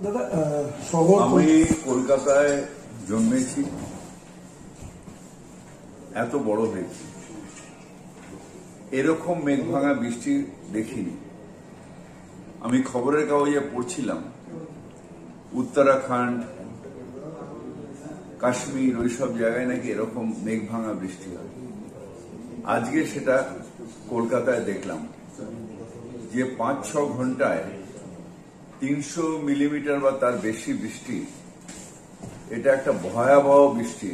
দাদা শহর আমি কলকাতায় জন্মেছি, এত বড় হয়েছি, এরকম মেঘভাঙা বৃষ্টি দেখিনি। আমি খবরের কাগজে পড়ছিলাম উত্তরাখণ্ড, কাশ্মীর, ওইসব জায়গায় নাকি এরকম মেঘভাঙা বৃষ্টি হয়। আজকে সেটা কলকাতায় দেখলাম যে 5-6 ঘন্টায় 300 মিলিমিটার বা তার বেশি বৃষ্টি। এটা একটা ভয়াবহ বৃষ্টি,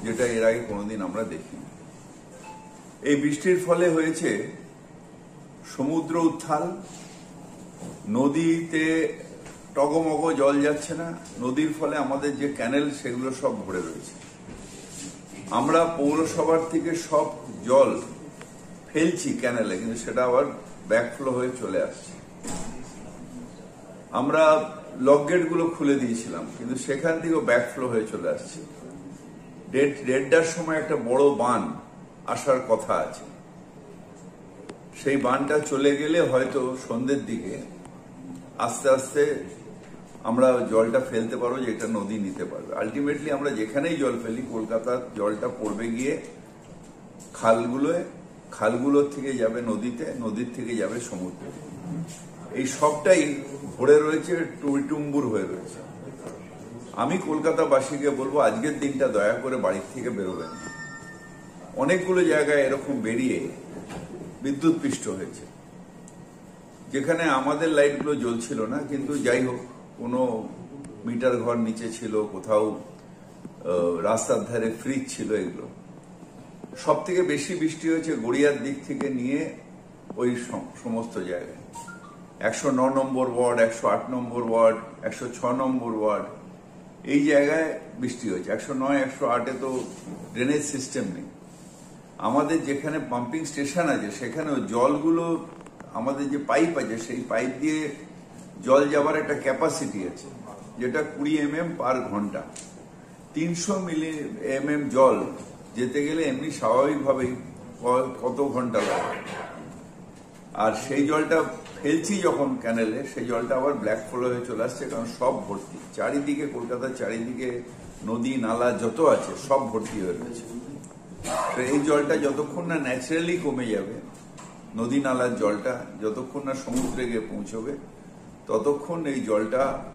যেটা এর আগে কোনোদিন আমরা দেখিনি। এই বৃষ্টির ফলে হয়েছে সমুদ্র উত্থাল, নদীতে টগমগ জল যাচ্ছে না, নদীর ফলে আমাদের যে ক্যানেল সেগুলো সব ভরে রয়েছে। আমরা পৌরসভার থেকে সব জল ফেলছি ক্যানেলে, কিন্তু সেটা আবার ব্যাকফ্লো হয়ে চলে আসছে। আমরা লক গেট গুলো খুলে দিয়েছিলাম, কিন্তু সেখান থেকেও ব্যাকফ্লো হয়ে চলে আসছে। 1:30টার সময় একটা বড় বান আসার কথা আছে, সেই বানটা চলে গেলে হয়তো সন্ধ্যের দিকে আস্তে আস্তে আমরা জলটা ফেলতে পারবো, যে এটা নদী নিতে পারবে। আলটিমেটলি আমরা যেখানেই জল ফেলি, কলকাতার জলটা পড়বে গিয়ে খালগুলোর থেকে যাবে নদীতে, নদীর থেকে যাবে সমুদ্রে। এই সবটাই ভরে রয়েছে, টুইটুম্বুর হয়ে রয়েছে। আমি কলকাতাবাসীকে বলবো, আজকের দিনটা দয়া করে বাড়ির থেকে বেরোবেন। অনেকগুলো জায়গায় এরকম বেরিয়ে বিদ্যুৎ পৃষ্ঠ হয়েছে, যেখানে আমাদের লাইটগুলো জ্বলছিল না, কিন্তু যাই হোক, কোনো মিটার ঘর নিচে ছিল, কোথাও রাস্তার ধারে ফ্রিজ ছিল। এগুলো সব থেকে বেশি বৃষ্টি হয়েছে গড়িয়ার দিক থেকে নিয়ে ওই সমস্ত জায়গায়। 109 নম্বর ওয়ার্ড, 108 নম্বর ওয়ার্ড, 106 নম্বর ওয়ার্ড, এই জায়গায় বৃষ্টি হয়েছে। 109, 108-এ তো ড্রেনেজ সিস্টেম নেই। আমাদের যেখানে পাম্পিং স্টেশন আছে সেখানেও জলগুলো, আমাদের যে পাইপ আছে সেই পাইপ দিয়ে জল যাবার একটা ক্যাপাসিটি আছে, যেটা 20 mm পার ঘন্টা। 300 mm জল যেতে গেলে এমনি স্বাভাবিকভাবেই কত ঘন্টা লাগে। আর সেই জলটা ফেলছি যখন ক্যানেলে, সেই জলটা আবার ব্ল্যাক ফ্লো হয়ে চলে আসছে, কারণ সব ভর্তি। চারিদিকে, কলকাতার চারিদিকে নদী নালা যত আছে সব ভর্তি হয়ে রয়েছে। তো এই জলটা যতক্ষণ না ন্যাচারালি কমে যাবে, নদী নালার জলটা যতক্ষণ না সমুদ্রে গিয়ে পৌঁছবে, ততক্ষণ এই জলটা